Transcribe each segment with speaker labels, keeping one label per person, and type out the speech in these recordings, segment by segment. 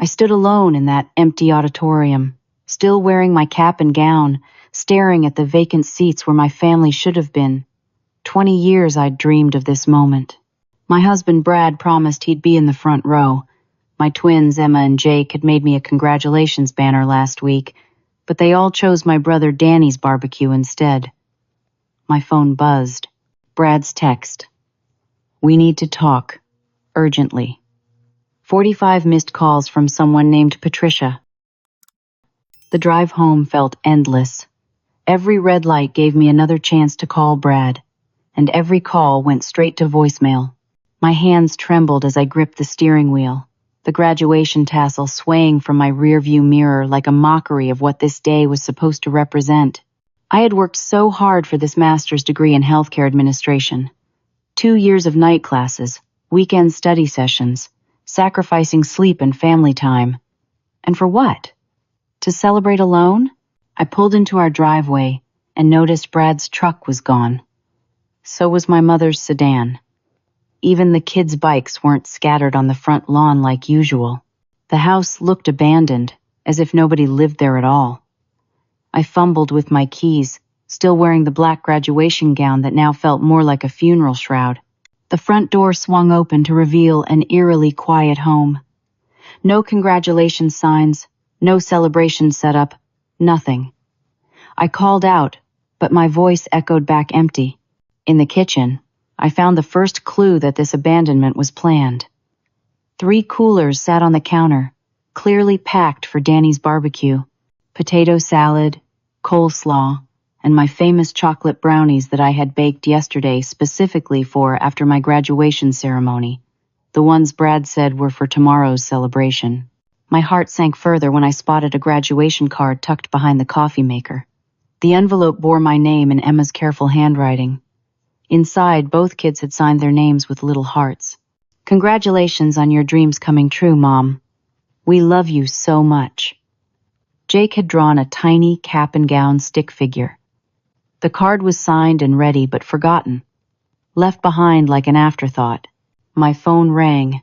Speaker 1: I stood alone in that empty auditorium, still wearing my cap and gown, staring at the vacant seats where my family should have been. 20 years I'd dreamed of this moment. My husband Brad promised he'd be in the front row. My twins Emma and Jake had made me a congratulations banner last week, but they all chose my brother Danny's barbecue instead. My phone buzzed. Brad's text. "We need to talk. Urgently." 45 missed calls from someone named Patricia. The drive home felt endless. Every red light gave me another chance to call Brad, and every call went straight to voicemail. My hands trembled as I gripped the steering wheel, the graduation tassel swaying from my rearview mirror like a mockery of what this day was supposed to represent. I had worked so hard for this master's degree in healthcare administration. 2 years of night classes, weekend study sessions, sacrificing sleep and family time. And for what? To celebrate alone? I pulled into our driveway and noticed Brad's truck was gone. So was my mother's sedan. Even the kids' bikes weren't scattered on the front lawn like usual. The house looked abandoned, as if nobody lived there at all. I fumbled with my keys, still wearing the black graduation gown that now felt more like a funeral shroud. The front door swung open to reveal an eerily quiet home. No congratulations signs, no celebration setup, nothing. I called out, but my voice echoed back empty. In the kitchen, I found the first clue that this abandonment was planned. 3 coolers sat on the counter, clearly packed for Danny's barbecue. Potato salad, coleslaw, and my famous chocolate brownies that I had baked yesterday specifically for after my graduation ceremony, the ones Brad said were for tomorrow's celebration. My heart sank further when I spotted a graduation card tucked behind the coffee maker. The envelope bore my name in Emma's careful handwriting. Inside, both kids had signed their names with little hearts. "Congratulations on your dreams coming true, Mom. We love you so much." Jake had drawn a tiny cap and gown stick figure. The card was signed and ready but forgotten, left behind like an afterthought. My phone rang.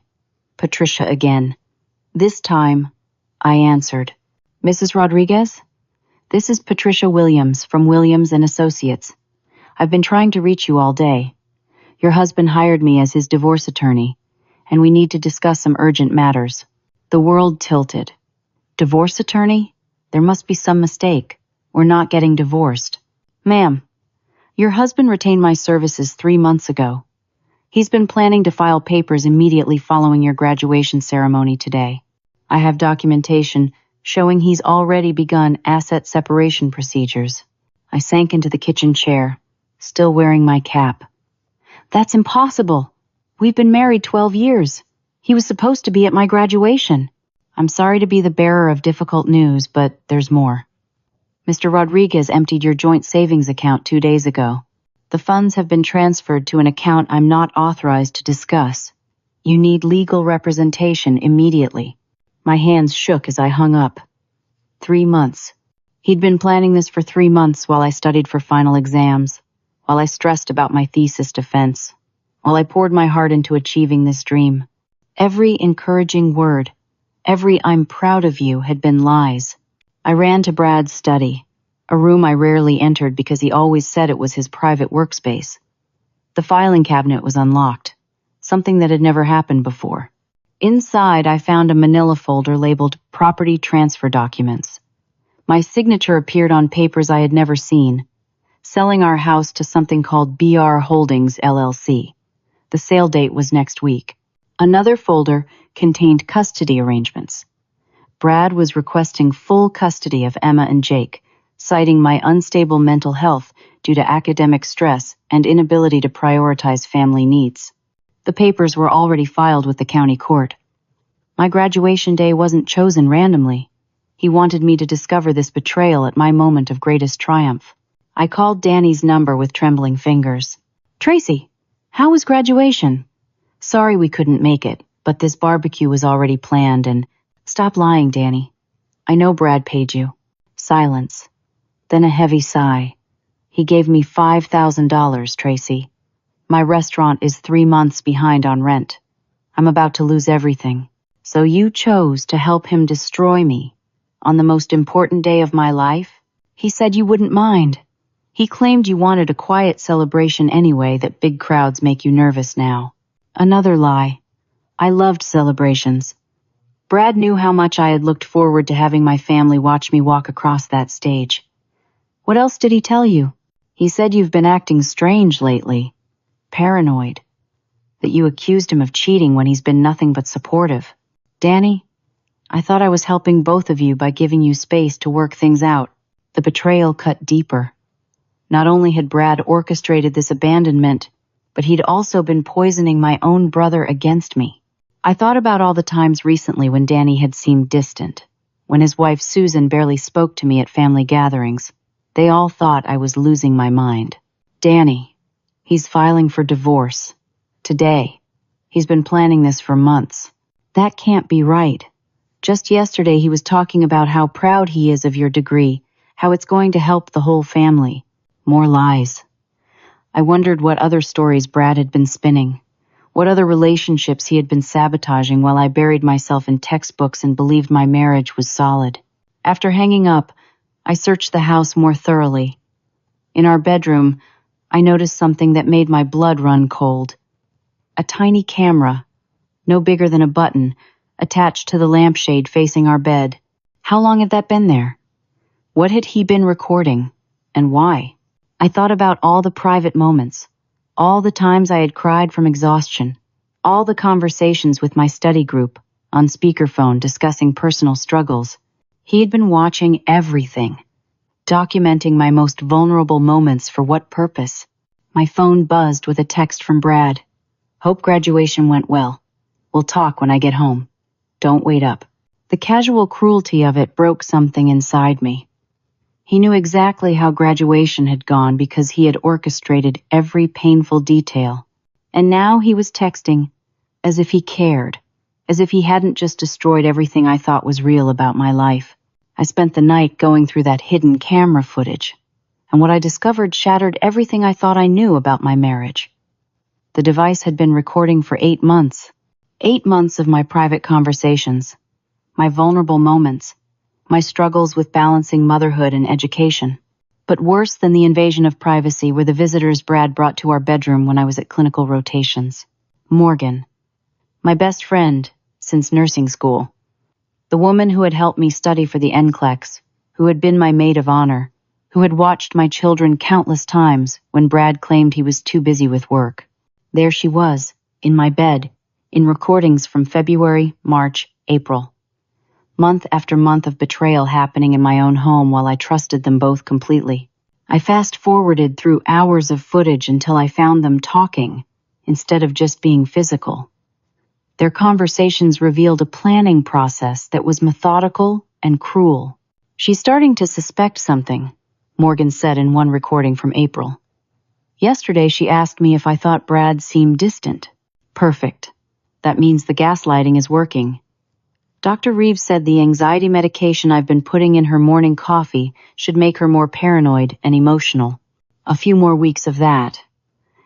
Speaker 1: Patricia again. This time, I answered. "Mrs. Rodriguez? This is Patricia Williams from Williams & Associates. I've been trying to reach you all day. Your husband hired me as his divorce attorney, and we need to discuss some urgent matters." The world tilted. Divorce attorney? There must be some mistake. We're not getting divorced. "Ma'am, your husband retained my services 3 months ago. He's been planning to file papers immediately following your graduation ceremony today. I have documentation showing he's already begun asset separation procedures." I sank into the kitchen chair, still wearing my cap. "That's impossible. We've been married 12 years. He was supposed to be at my graduation." "I'm sorry to be the bearer of difficult news, but there's more. Mr. Rodriguez emptied your joint savings account 2 days ago. The funds have been transferred to an account I'm not authorized to discuss. You need legal representation immediately." My hands shook as I hung up. 3 months. He'd been planning this for 3 months while I studied for final exams, while I stressed about my thesis defense, while I poured my heart into achieving this dream. Every encouraging word, every "I'm proud of you" had been lies. I ran to Brad's study, a room I rarely entered because he always said it was his private workspace. The filing cabinet was unlocked, something that had never happened before. Inside, I found a manila folder labeled Property Transfer Documents. My signature appeared on papers I had never seen, selling our house to something called BR Holdings, LLC. The sale date was next week. Another folder contained custody arrangements. Brad was requesting full custody of Emma and Jake, citing my unstable mental health due to academic stress and inability to prioritize family needs. The papers were already filed with the county court. My graduation day wasn't chosen randomly. He wanted me to discover this betrayal at my moment of greatest triumph. I called Danny's number with trembling fingers. "Tracey, how was graduation? Sorry we couldn't make it, but this barbecue was already planned and..." "Stop lying, Danny. I know Brad paid you." Silence. Then a heavy sigh. "He gave me $5,000, Tracey. My restaurant is 3 months behind on rent. I'm about to lose everything. So you chose to help him destroy me on the most important day of my life? He said you wouldn't mind. He claimed you wanted a quiet celebration anyway, that big crowds make you nervous now. Another lie. I loved celebrations. Brad knew how much I had looked forward to having my family watch me walk across that stage. What else did he tell you? He said you've been acting strange lately. Paranoid. That you accused him of cheating when he's been nothing but supportive. Danny, I thought I was helping both of you by giving you space to work things out. The betrayal cut deeper. Not only had Brad orchestrated this abandonment, but he'd also been poisoning my own brother against me. I thought about all the times recently when Danny had seemed distant, when his wife Susan barely spoke to me at family gatherings. They all thought I was losing my mind. Danny, he's filing for divorce. Today. He's been planning this for months. That can't be right. Just yesterday he was talking about how proud he is of your degree, how it's going to help the whole family. More lies. I wondered what other stories Brad had been spinning, what other relationships he had been sabotaging while I buried myself in textbooks and believed my marriage was solid. After hanging up, I searched the house more thoroughly. In our bedroom, I noticed something that made my blood run cold. A tiny camera, no bigger than a button, attached to the lampshade facing our bed. How long had that been there? What had he been recording, and why? I thought about all the private moments, all the times I had cried from exhaustion, all the conversations with my study group, on speakerphone discussing personal struggles. He had been watching everything, documenting my most vulnerable moments. For what purpose? My phone buzzed with a text from Brad. Hope graduation went well. We'll talk when I get home. Don't wait up. The casual cruelty of it broke something inside me. He knew exactly how graduation had gone because he had orchestrated every painful detail. And now he was texting as if he cared, as if he hadn't just destroyed everything I thought was real about my life. I spent the night going through that hidden camera footage, and what I discovered shattered everything I thought I knew about my marriage. The device had been recording for 8 months. 8 months of my private conversations, my vulnerable moments, my struggles with balancing motherhood and education. But worse than the invasion of privacy were the visitors Brad brought to our bedroom when I was at clinical rotations. Morgan, my best friend since nursing school. The woman who had helped me study for the NCLEX, who had been my maid of honor, who had watched my children countless times when Brad claimed he was too busy with work. There she was, in my bed, in recordings from February, March, April. Month after month of betrayal happening in my own home while I trusted them both completely. I fast-forwarded through hours of footage until I found them talking, instead of just being physical. Their conversations revealed a planning process that was methodical and cruel. She's starting to suspect something, Morgan said in one recording from April. Yesterday she asked me if I thought Brad seemed distant. Perfect. That means the gaslighting is working. Dr. Reeves said the anxiety medication I've been putting in her morning coffee should make her more paranoid and emotional. A few more weeks of that,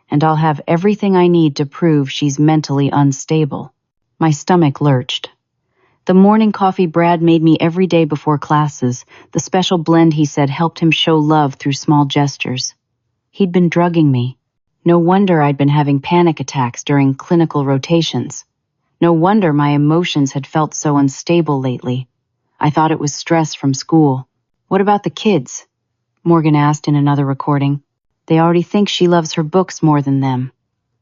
Speaker 1: and I'll have everything I need to prove she's mentally unstable. My stomach lurched. The morning coffee Brad made me every day before classes, the special blend he said helped him show love through small gestures. He'd been drugging me. No wonder I'd been having panic attacks during clinical rotations. No wonder my emotions had felt so unstable lately. I thought it was stress from school. What about the kids? Morgan asked in another recording. They already think she loves her books more than them.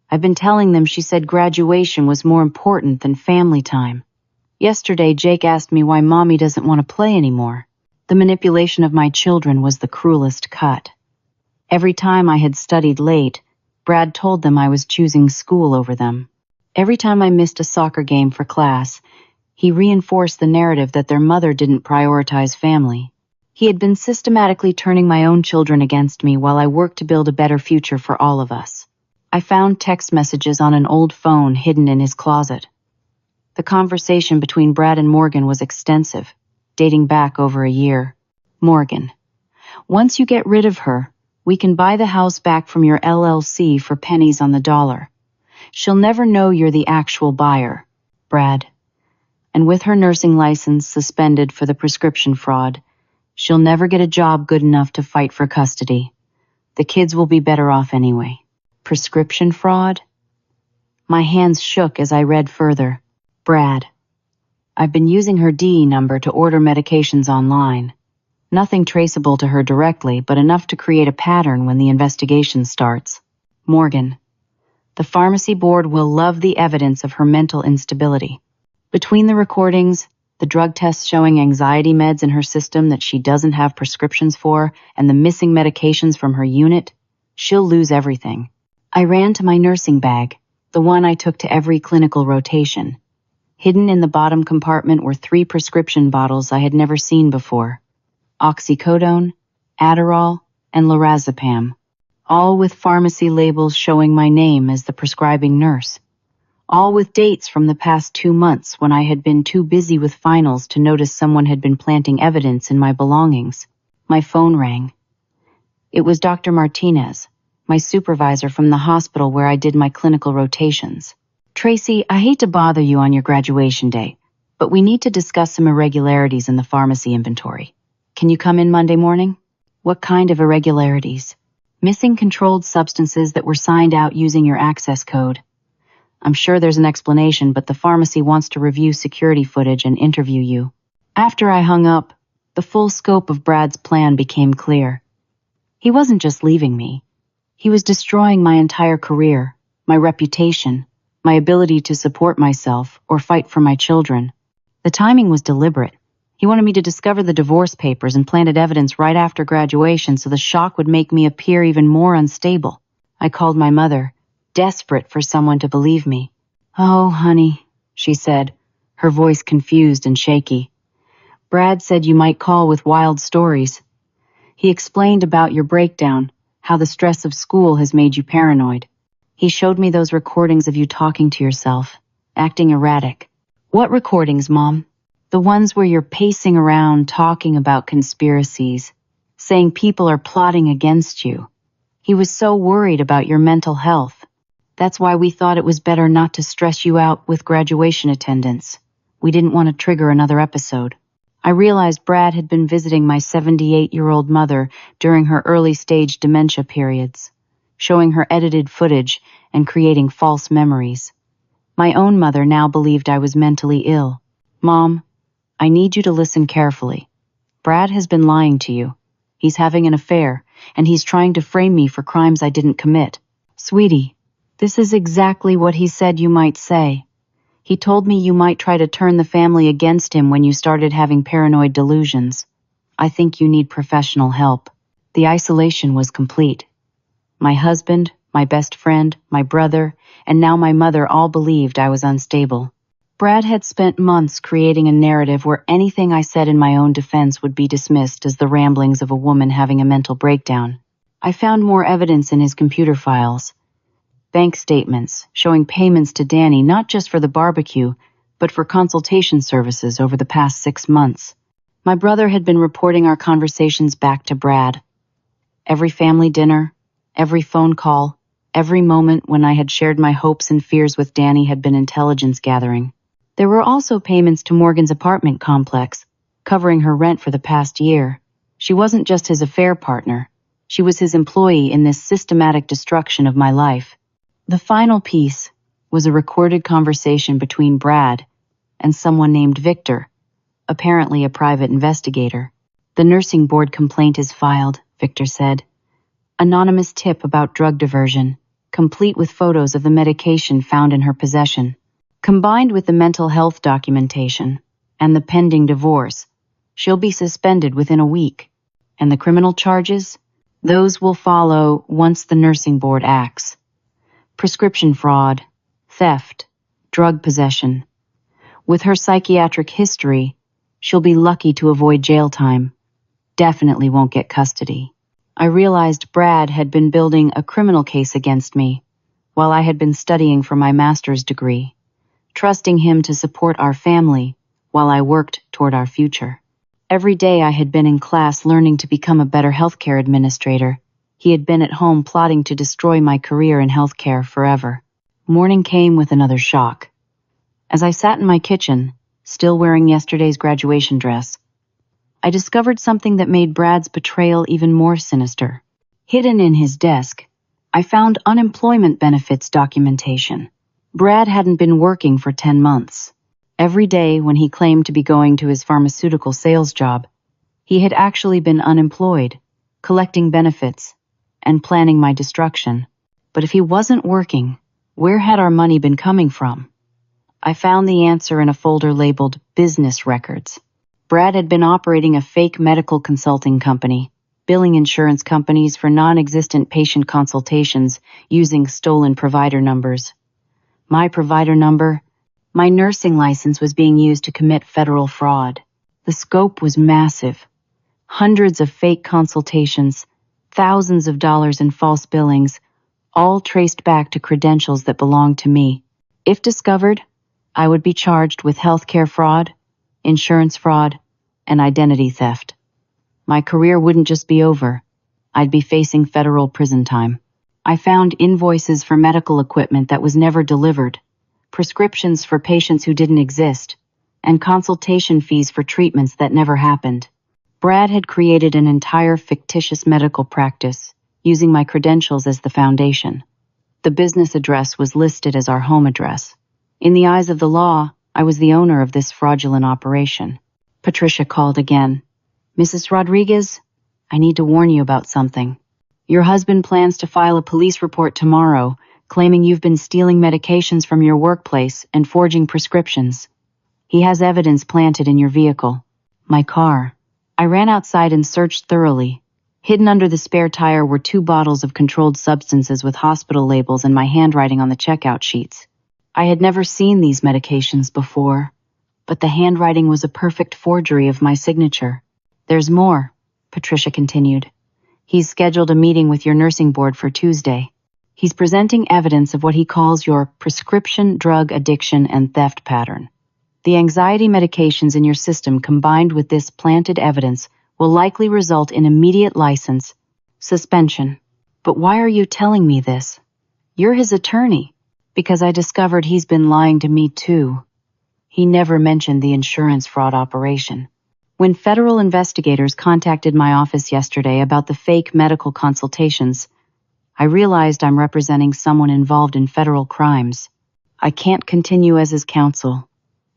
Speaker 1: I've been telling them she said graduation was more important than family time. Yesterday, Jake asked me why Mommy doesn't want to play anymore. The manipulation of my children was the cruelest cut. Every time I had studied late, Brad told them I was choosing school over them. Every time I missed a soccer game for class, he reinforced the narrative that their mother didn't prioritize family. He had been systematically turning my own children against me while I worked to build a better future for all of us. I found text messages on an old phone hidden in his closet. The conversation between Brad and Morgan was extensive, dating back over a year. Morgan, once you get rid of her, we can buy the house back from your LLC for pennies on the dollar. She'll never know you're the actual buyer. Brad, And with her nursing license suspended for the prescription fraud, she'll never get a job good enough to fight for custody. The kids will be better off anyway. Prescription fraud? My hands shook as I read further. Brad. I've been using her DE number to order medications online. Nothing traceable to her directly, but enough to create a pattern when the investigation starts. Morgan. The pharmacy board will love the evidence of her mental instability. Between the recordings, the drug tests showing anxiety meds in her system that she doesn't have prescriptions for, and the missing medications from her unit, she'll lose everything. I ran to my nursing bag, the one I took to every clinical rotation. Hidden in the bottom compartment were 3 prescription bottles I had never seen before: oxycodone, Adderall, and lorazepam, all with pharmacy labels showing my name as the prescribing nurse. All with dates from the past 2 months when I had been too busy with finals to notice someone had been planting evidence in my belongings. My phone rang. It was Dr. Martinez, my supervisor from the hospital where I did my clinical rotations. Tracey, I hate to bother you on your graduation day, but we need to discuss some irregularities in the pharmacy inventory. Can you come in Monday morning? What kind of irregularities? Missing controlled substances that were signed out using your access code. I'm sure there's an explanation, but the pharmacy wants to review security footage and interview you. After I hung up, the full scope of Brad's plan became clear. He wasn't just leaving me. He was destroying my entire career, my reputation, my ability to support myself or fight for my children. The timing was deliberate. He wanted me to discover the divorce papers and planted evidence right after graduation so the shock would make me appear even more unstable. I called my mother, desperate for someone to believe me. "Oh, honey," she said, her voice confused and shaky. "Brad said you might call with wild stories. He explained about your breakdown, how the stress of school has made you paranoid. He showed me those recordings of you talking to yourself, acting erratic." "What recordings, Mom?" "The ones where you're pacing around talking about conspiracies, saying people are plotting against you. He was so worried about your mental health. That's why we thought it was better not to stress you out with graduation attendance. We didn't want to trigger another episode." I realized Brad had been visiting my 78-year-old mother during her early-stage dementia periods, showing her edited footage and creating false memories. My own mother now believed I was mentally ill. "Mom, I need you to listen carefully. Brad has been lying to you. He's having an affair, and he's trying to frame me for crimes I didn't commit." "Sweetie, this is exactly what he said you might say. He told me you might try to turn the family against him when you started having paranoid delusions. I think you need professional help." The isolation was complete. My husband, my best friend, my brother, and now my mother all believed I was unstable. Brad had spent months creating a narrative where anything I said in my own defense would be dismissed as the ramblings of a woman having a mental breakdown. I found more evidence in his computer files. Bank statements showing payments to Danny not just for the barbecue, but for consultation services over the past 6 months. My brother had been reporting our conversations back to Brad. Every family dinner, every phone call, every moment when I had shared my hopes and fears with Danny had been intelligence gathering. There were also payments to Morgan's apartment complex, covering her rent for the past year. She wasn't just his affair partner. She was his employee in this systematic destruction of my life. The final piece was a recorded conversation between Brad and someone named Victor, apparently a private investigator. "The nursing board complaint is filed," Victor said. "Anonymous tip about drug diversion, complete with photos of the medication found in her possession. Combined with the mental health documentation and the pending divorce, she'll be suspended within a week. And the criminal charges? Those will follow once the nursing board acts. Prescription fraud, theft, drug possession. With her psychiatric history, she'll be lucky to avoid jail time. Definitely won't get custody." I realized Brad had been building a criminal case against me while I had been studying for my master's degree, trusting him to support our family while I worked toward our future. Every day I had been in class learning to become a better healthcare administrator. He had been at home plotting to destroy my career in healthcare forever. Morning came with another shock. As I sat in my kitchen, still wearing yesterday's graduation dress. I discovered something that made Brad's betrayal even more sinister. Hidden in his desk, I found unemployment benefits documentation. Brad hadn't been working for 10 months. Every day when he claimed to be going to his pharmaceutical sales job, he had actually been unemployed, collecting benefits, and planning my destruction. But if he wasn't working, where had our money been coming from? I found the answer in a folder labeled Business Records. Brad had been operating a fake medical consulting company, billing insurance companies for non-existent patient consultations using stolen provider numbers. My provider number, my nursing license, was being used to commit federal fraud. The scope was massive. Hundreds of fake consultations, thousands of dollars in false billings, all traced back to credentials that belonged to me. If discovered, I would be charged with healthcare fraud, insurance fraud, and identity theft. My career wouldn't just be over. I'd be facing federal prison time. I found invoices for medical equipment that was never delivered, prescriptions for patients who didn't exist, and consultation fees for treatments that never happened. Brad had created an entire fictitious medical practice, using my credentials as the foundation. The business address was listed as our home address. In the eyes of the law, I was the owner of this fraudulent operation. Patricia called again. "Mrs. Rodriguez, I need to warn you about something. Your husband plans to file a police report tomorrow, claiming you've been stealing medications from your workplace and forging prescriptions. He has evidence planted in your vehicle." My car. I ran outside and searched thoroughly. Hidden under the spare tire were 2 bottles of controlled substances with hospital labels and my handwriting on the checkout sheets. I had never seen these medications before, but the handwriting was a perfect forgery of my signature. "There's more," Patricia continued. "He's scheduled a meeting with your nursing board for Tuesday. He's presenting evidence of what he calls your prescription drug addiction and theft pattern. The anxiety medications in your system combined with this planted evidence will likely result in immediate license suspension." "But why are you telling me this?" "You're his attorney." "Because I discovered he's been lying to me too." He never mentioned the insurance fraud operation. When federal investigators contacted my office yesterday about the fake medical consultations, I realized I'm representing someone involved in federal crimes. I can't continue as his counsel,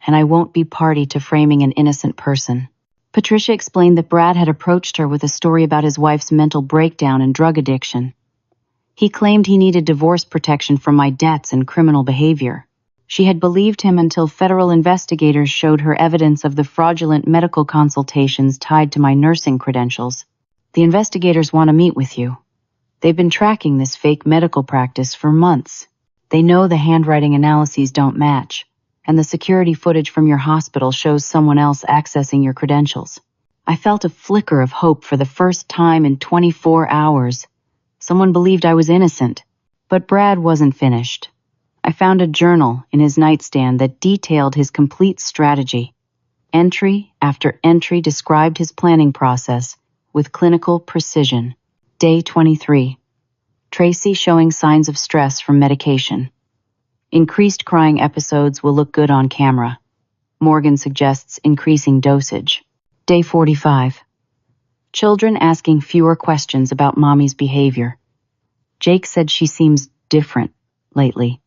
Speaker 1: and I won't be party to framing an innocent person. Patricia explained that Brad had approached her with a story about his wife's mental breakdown and drug addiction. He claimed he needed divorce protection from my debts and criminal behavior. She had believed him until federal investigators showed her evidence of the fraudulent medical consultations tied to my nursing credentials. "The investigators want to meet with you. They've been tracking this fake medical practice for months. They know the handwriting analyses don't match, and the security footage from your hospital shows someone else accessing your credentials." I felt a flicker of hope for the first time in 24 hours. Someone believed I was innocent. But Brad wasn't finished. I found a journal in his nightstand that detailed his complete strategy. Entry after entry described his planning process with clinical precision. Day 23. Tracey showing signs of stress from medication. Increased crying episodes will look good on camera. Morgan suggests increasing dosage. Day 45. Children asking fewer questions about mommy's behavior. Jake said she seems different lately.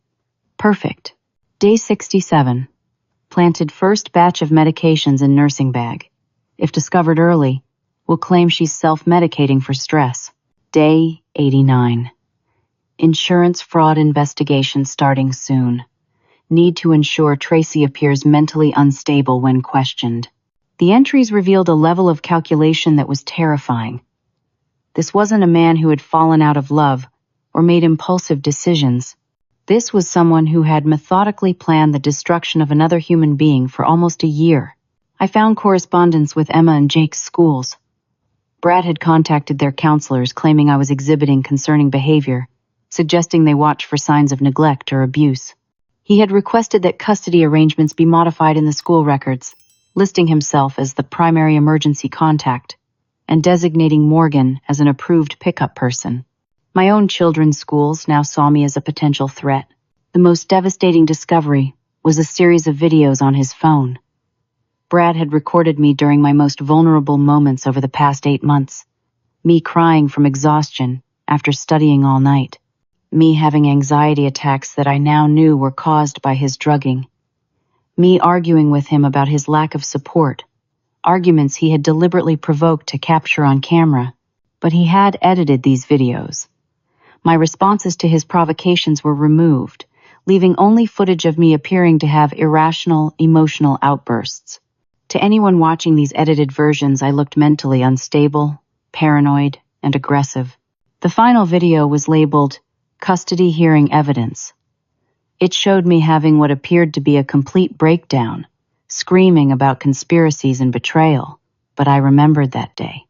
Speaker 1: Perfect. Day 67. Planted first batch of medications in nursing bag. If discovered early, will claim she's self-medicating for stress. Day 89. Insurance fraud investigation starting soon. Need to ensure Tracey appears mentally unstable when questioned. The entries revealed a level of calculation that was terrifying. This wasn't a man who had fallen out of love or made impulsive decisions. This was someone who had methodically planned the destruction of another human being for almost a year. I found correspondence with Emma and Jake's schools. Brad had contacted their counselors claiming I was exhibiting concerning behavior, suggesting they watch for signs of neglect or abuse. He had requested that custody arrangements be modified in the school records, listing himself as the primary emergency contact and designating Morgan as an approved pickup person. My own children's schools now saw me as a potential threat. The most devastating discovery was a series of videos on his phone. Brad had recorded me during my most vulnerable moments over the past 8 months. Me crying from exhaustion after studying all night. Me having anxiety attacks that I now knew were caused by his drugging. Me arguing with him about his lack of support. Arguments he had deliberately provoked to capture on camera. But he had edited these videos. My responses to his provocations were removed, leaving only footage of me appearing to have irrational, emotional outbursts. To anyone watching these edited versions, I looked mentally unstable, paranoid, and aggressive. The final video was labeled Custody Hearing Evidence. It showed me having what appeared to be a complete breakdown, screaming about conspiracies and betrayal, but I remembered that day.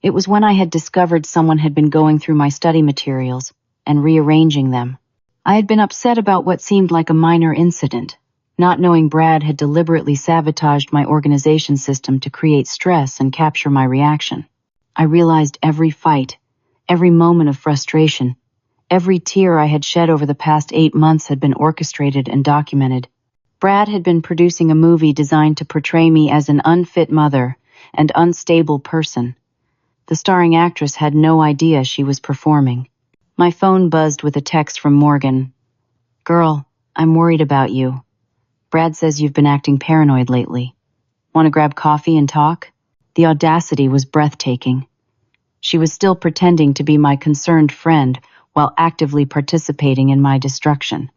Speaker 1: It was when I had discovered someone had been going through my study materials and rearranging them. I had been upset about what seemed like a minor incident, not knowing Brad had deliberately sabotaged my organization system to create stress and capture my reaction. I realized every fight, every moment of frustration, every tear I had shed over the past 8 months had been orchestrated and documented. Brad had been producing a movie designed to portray me as an unfit mother and unstable person. The starring actress had no idea she was performing. My phone buzzed with a text from Morgan. "Girl, I'm worried about you. Brad says you've been acting paranoid lately. Want to grab coffee and talk?" The audacity was breathtaking. She was still pretending to be my concerned friend while actively participating in my destruction.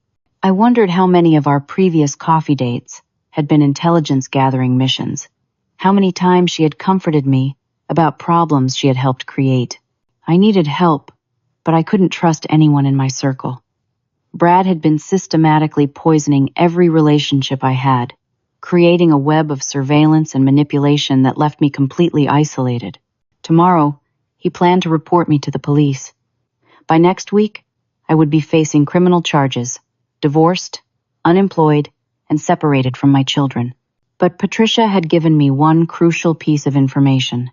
Speaker 1: I wondered how many of our previous coffee dates had been intelligence-gathering missions, how many times she had comforted me about problems she had helped create. I needed help, but I couldn't trust anyone in my circle. Brad had been systematically poisoning every relationship I had, creating a web of surveillance and manipulation that left me completely isolated. Tomorrow, he planned to report me to the police. By next week, I would be facing criminal charges, divorced, unemployed, and separated from my children. But Patricia had given me one crucial piece of information.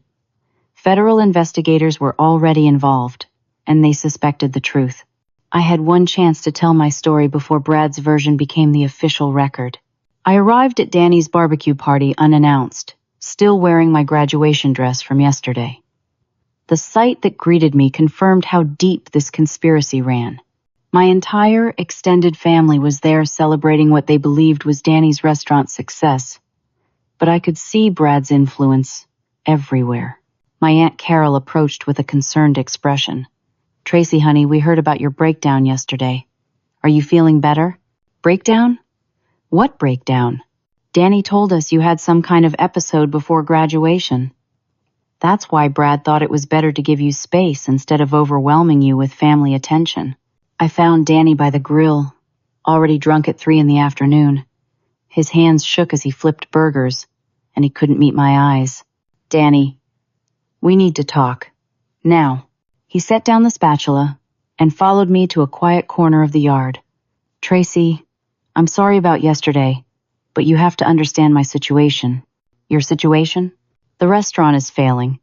Speaker 1: Federal investigators were already involved, and they suspected the truth. I had one chance to tell my story before Brad's version became the official record. I arrived at Danny's barbecue party unannounced, still wearing my graduation dress from yesterday. The sight that greeted me confirmed how deep this conspiracy ran. My entire extended family was there celebrating what they believed was Danny's restaurant's success. But I could see Brad's influence everywhere. My Aunt Carol approached with a concerned expression. "Tracey, honey, we heard about your breakdown yesterday. Are you feeling better?" "Breakdown? What breakdown?" "Danny told us you had some kind of episode before graduation. That's why Brad thought it was better to give you space instead of overwhelming you with family attention." I found Danny by the grill, already drunk at 3 in the afternoon. His hands shook as he flipped burgers, and he couldn't meet my eyes. "Danny, we need to talk. Now." He set down the spatula and followed me to a quiet corner of the yard. "Tracey, I'm sorry about yesterday, but you have to understand my situation." "Your situation?" "The restaurant is failing.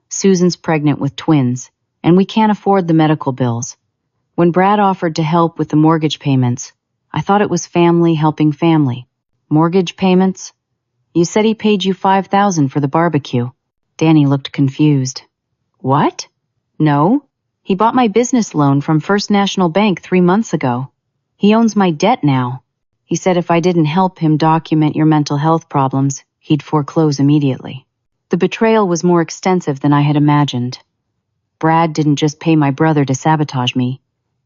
Speaker 1: Susan's pregnant with twins, and we can't afford the medical bills. When Brad offered to help with the mortgage payments, I thought it was family helping family." "Mortgage payments? You said he paid you $5,000 for the barbecue." Danny looked confused. "What?" "No. He bought my business loan from First National Bank 3 months ago. He owns my debt now. He said if I didn't help him document your mental health problems, he'd foreclose immediately." The betrayal was more extensive than I had imagined. Brad didn't just pay my brother to sabotage me.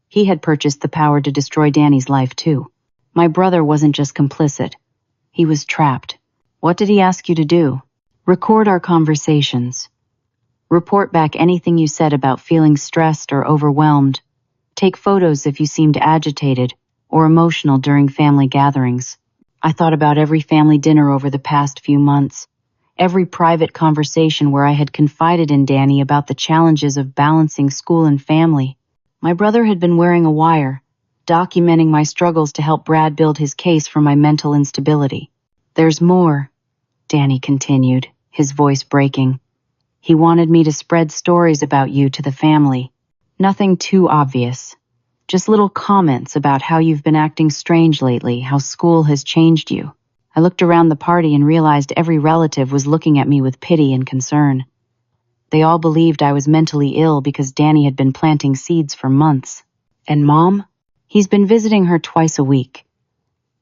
Speaker 1: He had purchased the power to destroy Danny's life too. My brother wasn't just complicit. He was trapped. "What did he ask you to do?" "Record our conversations. Report back anything you said about feeling stressed or overwhelmed. Take photos if you seemed agitated or emotional during family gatherings." I thought about every family dinner over the past few months, every private conversation where I had confided in Danny about the challenges of balancing school and family. My brother had been wearing a wire, documenting my struggles to help Brad build his case for my mental instability. "There's more," Danny continued, his voice breaking. "He wanted me to spread stories about you to the family. Nothing too obvious. Just little comments about how you've been acting strange lately, how school has changed you. I looked around the party and realized every relative was looking at me with pity and concern. They all believed I was mentally ill because Danny had been planting seeds for months. And Mom? He's been visiting her twice a week.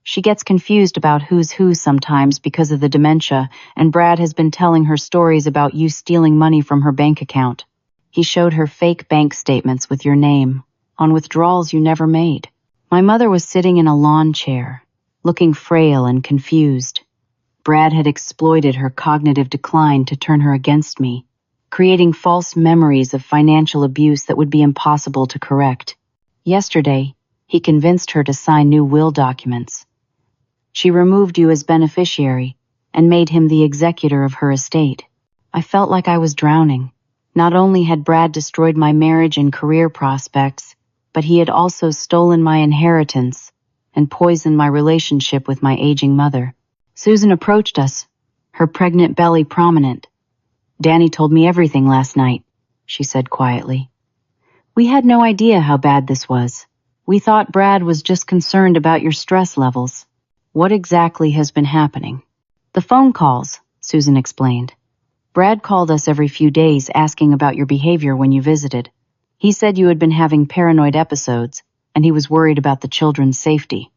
Speaker 1: She gets confused about who's who sometimes because of the dementia, and Brad has been telling her stories about you stealing money from her bank account. He showed her fake bank statements with your name, on withdrawals you never made. My mother was sitting in a lawn chair, looking frail and confused. Brad had exploited her cognitive decline to turn her against me, creating false memories of financial abuse that would be impossible to correct. Yesterday, he convinced her to sign new will documents. She removed you as beneficiary and made him the executor of her estate. I felt like I was drowning. Not only had Brad destroyed my marriage and career prospects, but he had also stolen my inheritance and poisoned my relationship with my aging mother. Susan approached us, her pregnant belly prominent. Danny told me everything last night, she said quietly. We had no idea how bad this was. We thought Brad was just concerned about your stress levels. What exactly has been happening? The phone calls, Susan explained. Brad called us every few days asking about your behavior when you visited. He said you had been having paranoid episodes, and he was worried about the children's safety.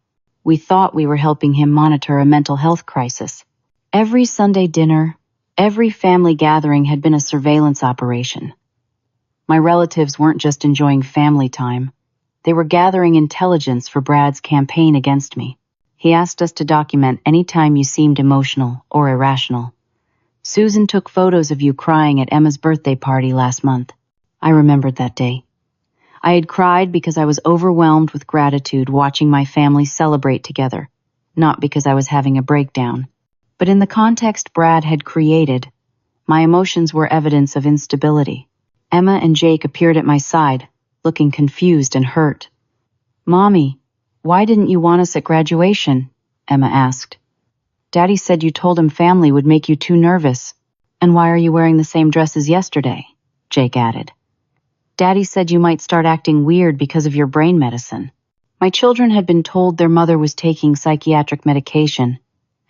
Speaker 1: We thought we were helping him monitor a mental health crisis. Every Sunday dinner, every family gathering had been a surveillance operation. My relatives weren't just enjoying family time. They were gathering intelligence for Brad's campaign against me. He asked us to document any time you seemed emotional or irrational. Susan took photos of you crying at Emma's birthday party last month. I remembered that day. I had cried because I was overwhelmed with gratitude watching my family celebrate together, not because I was having a breakdown. But in the context Brad had created, my emotions were evidence of instability. Emma and Jake appeared at my side, looking confused and hurt. Mommy, why didn't you want us at graduation? Emma asked. Daddy said you told him family would make you too nervous. And why are you wearing the same dress as yesterday? Jake added. Daddy said you might start acting weird because of your brain medicine. My children had been told their mother was taking psychiatric medication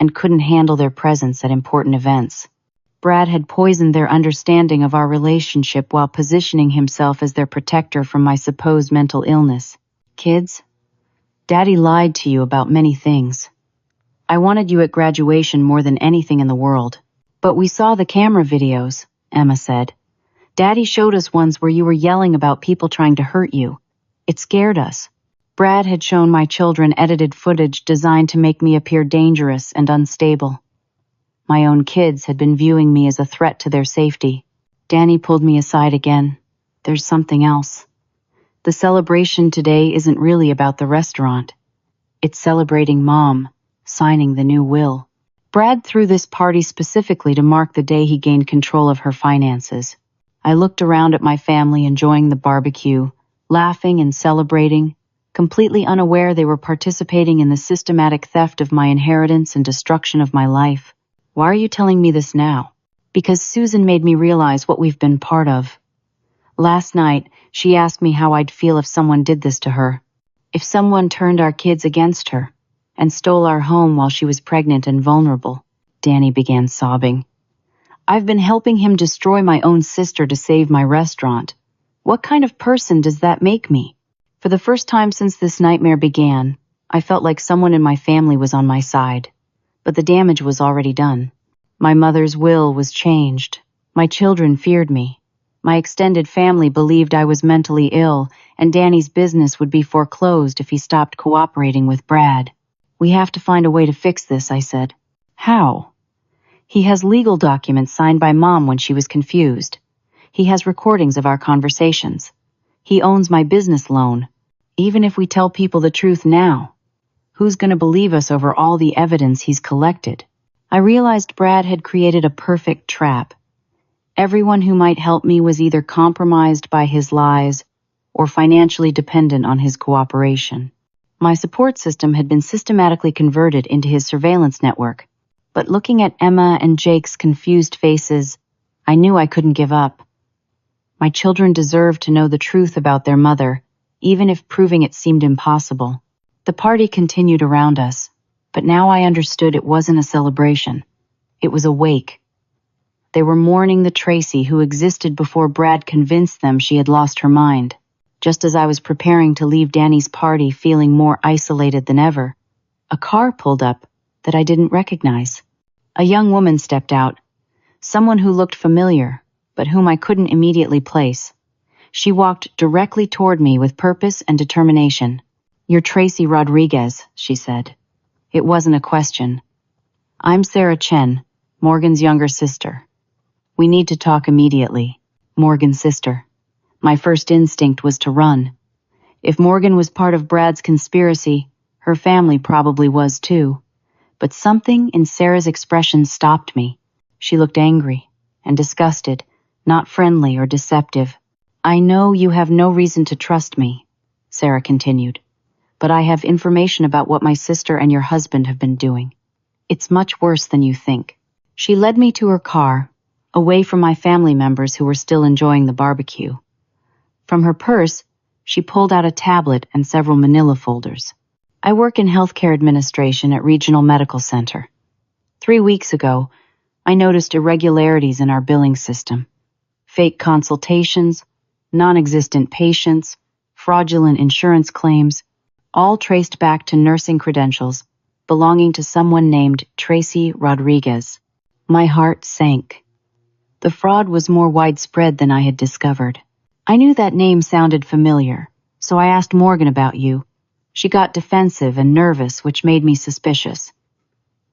Speaker 1: and couldn't handle their presence at important events. Brad had poisoned their understanding of our relationship while positioning himself as their protector from my supposed mental illness. Kids, Daddy lied to you about many things. I wanted you at graduation more than anything in the world. But we saw the camera videos, Emma said. Daddy showed us ones where you were yelling about people trying to hurt you. It scared us. Brad had shown my children edited footage designed to make me appear dangerous and unstable. My own kids had been viewing me as a threat to their safety. Danny pulled me aside again. There's something else. The celebration today isn't really about the restaurant. It's celebrating Mom signing the new will. Brad threw this party specifically to mark the day he gained control of her finances. I looked around at my family enjoying the barbecue, laughing and celebrating, completely unaware they were participating in the systematic theft of my inheritance and destruction of my life. Why are you telling me this now? Because Susan made me realize what we've been part of. Last night, she asked me how I'd feel if someone did this to her. If someone turned our kids against her and stole our home while she was pregnant and vulnerable. Danny began sobbing. I've been helping him destroy my own sister to save my restaurant. What kind of person does that make me? For the first time since this nightmare began, I felt like someone in my family was on my side. But the damage was already done. My mother's will was changed. My children feared me. My extended family believed I was mentally ill, and Danny's business would be foreclosed if he stopped cooperating with Brad. We have to find a way to fix this, I said. How? He has legal documents signed by Mom when she was confused. He has recordings of our conversations. He owns my business loan. Even if we tell people the truth now, who's going to believe us over all the evidence he's collected? I realized Brad had created a perfect trap. Everyone who might help me was either compromised by his lies or financially dependent on his cooperation. My support system had been systematically converted into his surveillance network, but looking at Emma and Jake's confused faces, I knew I couldn't give up. My children deserved to know the truth about their mother, even if proving it seemed impossible. The party continued around us. But now I understood it wasn't a celebration. It was a wake. They were mourning the Tracey who existed before Brad convinced them she had lost her mind. Just as I was preparing to leave Danny's party feeling more isolated than ever, a car pulled up that I didn't recognize. A young woman stepped out, someone who looked familiar, but whom I couldn't immediately place. She walked directly toward me with purpose and determination. "You're Tracey Rodriguez," she said. It wasn't a question. "I'm Sarah Chen, Morgan's younger sister. We need to talk immediately." Morgan's sister. My first instinct was to run. If Morgan was part of Brad's conspiracy, her family probably was too. But something in Sarah's expression stopped me. She looked angry and disgusted, not friendly or deceptive. "I know you have no reason to trust me," Sarah continued, "but I have information about what my sister and your husband have been doing. It's much worse than you think." She led me to her car, away from my family members who were still enjoying the barbecue. From her purse, she pulled out a tablet and several manila folders. "I work in healthcare administration at Regional Medical Center. 3 weeks ago, I noticed irregularities in our billing system. Fake consultations, non-existent patients, fraudulent insurance claims, all traced back to nursing credentials belonging to someone named Tracey Rodriguez." My heart sank. The fraud was more widespread than I had discovered. I knew that name sounded familiar, so I asked Morgan about you. She got defensive and nervous, which made me suspicious.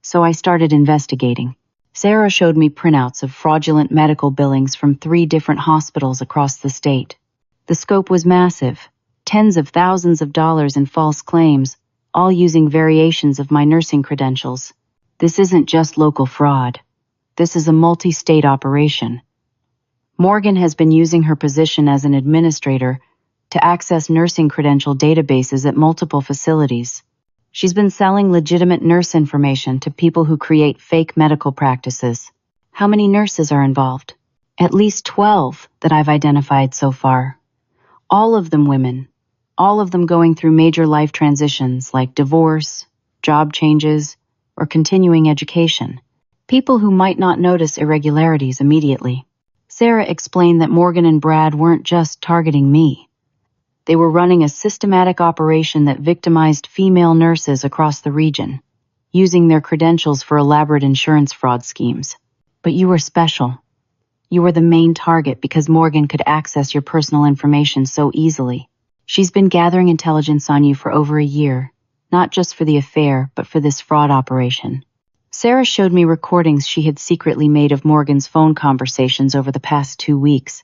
Speaker 1: So I started investigating. Sarah showed me printouts of fraudulent medical billings from 3 different hospitals across the state. The scope was massive, tens of thousands of dollars in false claims, all using variations of my nursing credentials. This isn't just local fraud. This is a multi-state operation. Morgan has been using her position as an administrator to access nursing credential databases at multiple facilities. She's been selling legitimate nurse information to people who create fake medical practices. How many nurses are involved? At least 12 that I've identified so far. All of them women. All of them going through major life transitions like divorce, job changes, or continuing education. People who might not notice irregularities immediately. Sarah explained that Morgan and Brad weren't just targeting me. They were running a systematic operation that victimized female nurses across the region, using their credentials for elaborate insurance fraud schemes. But you were special. You were the main target because Morgan could access your personal information so easily. She's been gathering intelligence on you for over a year, not just for the affair, but for this fraud operation. Sarah showed me recordings she had secretly made of Morgan's phone conversations over the past 2 weeks.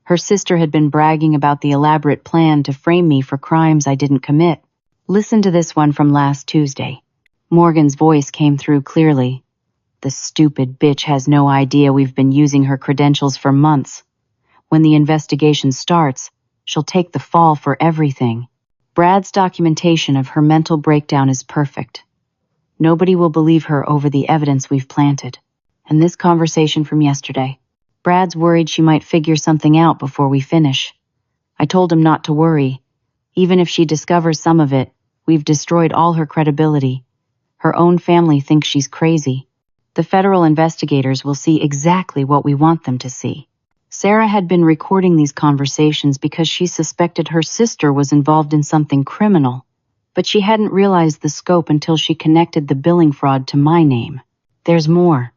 Speaker 1: Her sister had been bragging about the elaborate plan to frame me for crimes I didn't commit. Listen to this one from last Tuesday. Morgan's voice came through clearly. "The stupid bitch has no idea we've been using her credentials for months. When the investigation starts, she'll take the fall for everything. Brad's documentation of her mental breakdown is perfect. Nobody will believe her over the evidence we've planted." And this conversation from yesterday. "Brad's worried she might figure something out before we finish. I told him not to worry. Even if she discovers some of it, we've destroyed all her credibility. Her own family thinks she's crazy. The federal investigators will see exactly what we want them to see." Sarah had been recording these conversations because she suspected her sister was involved in something criminal, but she hadn't realized the scope until she connected the billing fraud to my name. There's more.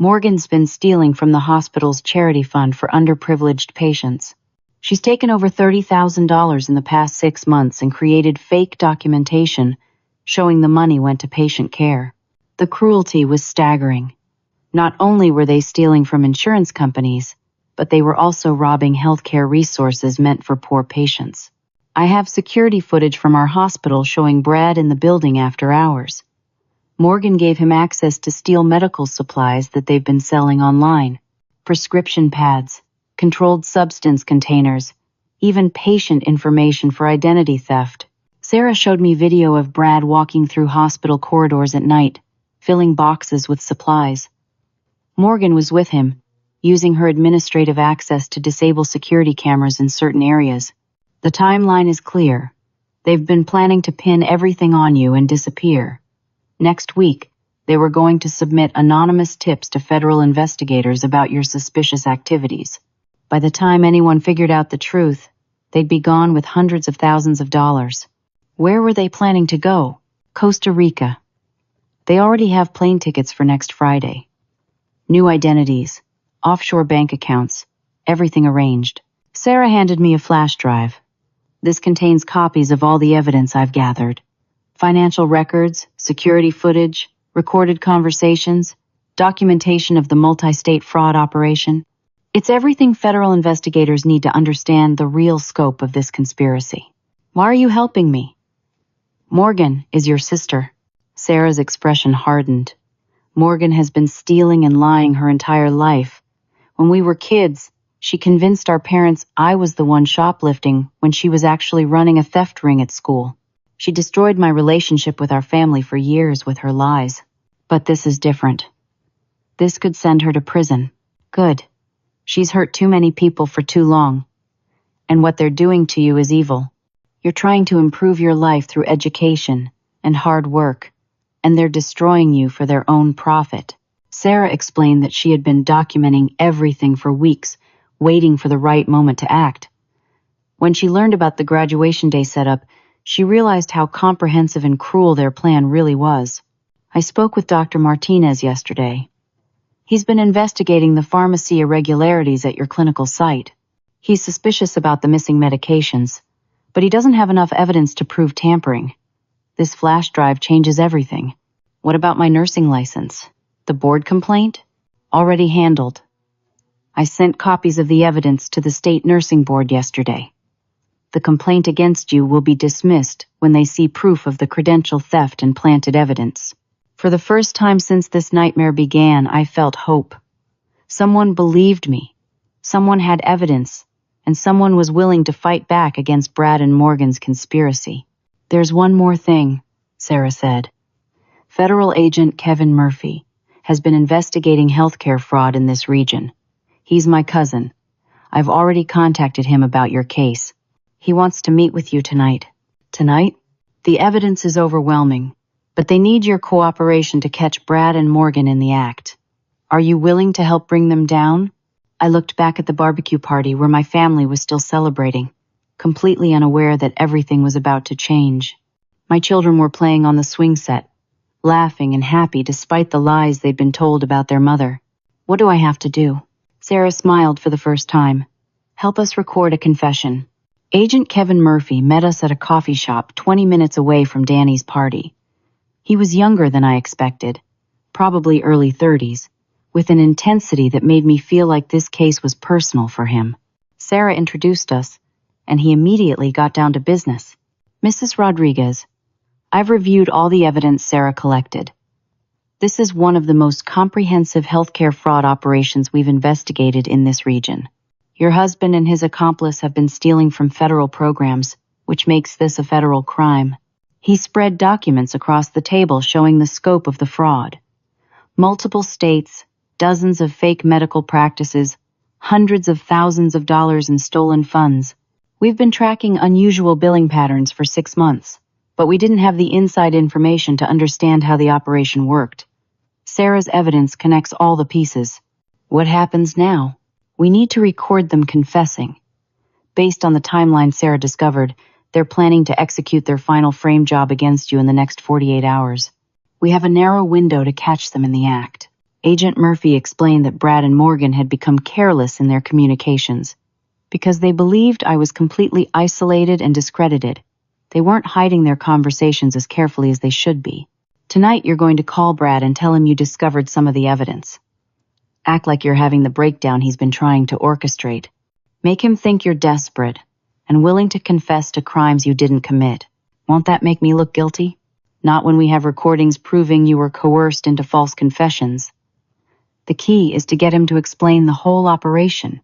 Speaker 1: Morgan's been stealing from the hospital's charity fund for underprivileged patients. She's taken over $30,000 in the past 6 months and created fake documentation showing the money went to patient care. The cruelty was staggering. Not only were they stealing from insurance companies, but they were also robbing healthcare resources meant for poor patients. I have security footage from our hospital showing Brad in the building after hours. Morgan gave him access to steal medical supplies that they've been selling online. Prescription pads, controlled substance containers, even patient information for identity theft. Sarah showed me video of Brad walking through hospital corridors at night, filling boxes with supplies. Morgan was with him, using her administrative access to disable security cameras in certain areas. The timeline is clear. They've been planning to pin everything on you and disappear. Next week, they were going to submit anonymous tips to federal investigators about your suspicious activities. By the time anyone figured out the truth, they'd be gone with hundreds of thousands of dollars. Where were they planning to go? Costa Rica. They already have plane tickets for next Friday. New identities, offshore bank accounts, everything arranged. Sarah handed me a flash drive. This contains copies of all the evidence I've gathered. Financial records, security footage, recorded conversations, documentation of the multi-state fraud operation. It's everything federal investigators need to understand the real scope of this conspiracy. Why are you helping me? Morgan is your sister. Sarah's expression hardened. Morgan has been stealing and lying her entire life. When we were kids, she convinced our parents I was the one shoplifting when she was actually running a theft ring at school. She destroyed my relationship with our family for years with her lies. But this is different. This could send her to prison. Good. She's hurt too many people for too long. And what they're doing to you is evil. You're trying to improve your life through education and hard work, and they're destroying you for their own profit. Sarah explained that she had been documenting everything for weeks, waiting for the right moment to act. When she learned about the graduation day setup, she realized how comprehensive and cruel their plan really was. I spoke with Dr. Martinez yesterday. He's been investigating the pharmacy irregularities at your clinical site. He's suspicious about the missing medications, but he doesn't have enough evidence to prove tampering. This flash drive changes everything. What about my nursing license? The board complaint? Already handled. I sent copies of the evidence to the state nursing board yesterday. The complaint against you will be dismissed when they see proof of the credential theft and planted evidence. For the first time since this nightmare began, I felt hope. Someone believed me. Someone had evidence, and someone was willing to fight back against Brad and Morgan's conspiracy. There's one more thing, Sarah said. Federal agent Kevin Murphy has been investigating healthcare fraud in this region. He's my cousin. I've already contacted him about your case. He wants to meet with you tonight. Tonight? The evidence is overwhelming, but they need your cooperation to catch Brad and Morgan in the act. Are you willing to help bring them down? I looked back at the barbecue party where my family was still celebrating, completely unaware that everything was about to change. My children were playing on the swing set, laughing and happy despite the lies they'd been told about their mother. What do I have to do? Sarah smiled for the first time. Help us record a confession. Agent Kevin Murphy met us at a coffee shop 20 minutes away from Danny's party. He was younger than I expected, probably early 30s, with an intensity that made me feel like this case was personal for him. Sarah introduced us, and he immediately got down to business. Mrs. Rodriguez, I've reviewed all the evidence Sarah collected. This is one of the most comprehensive healthcare fraud operations we've investigated in this region. Your husband and his accomplice have been stealing from federal programs, which makes this a federal crime. He spread documents across the table showing the scope of the fraud. Multiple states, dozens of fake medical practices, hundreds of thousands of dollars in stolen funds. We've been tracking unusual billing patterns for 6 months, but we didn't have the inside information to understand how the operation worked. Sarah's evidence connects all the pieces. What happens now? We need to record them confessing. Based on the timeline Sarah discovered, they're planning to execute their final frame job against you in the next 48 hours. We have a narrow window to catch them in the act. Agent Murphy explained that Brad and Morgan had become careless in their communications because they believed I was completely isolated and discredited. They weren't hiding their conversations as carefully as they should be. Tonight you're going to call Brad and tell him you discovered some of the evidence. Act like you're having the breakdown he's been trying to orchestrate. Make him think you're desperate and willing to confess to crimes you didn't commit. Won't that make me look guilty? Not when we have recordings proving you were coerced into false confessions. The key is to get him to explain the whole operation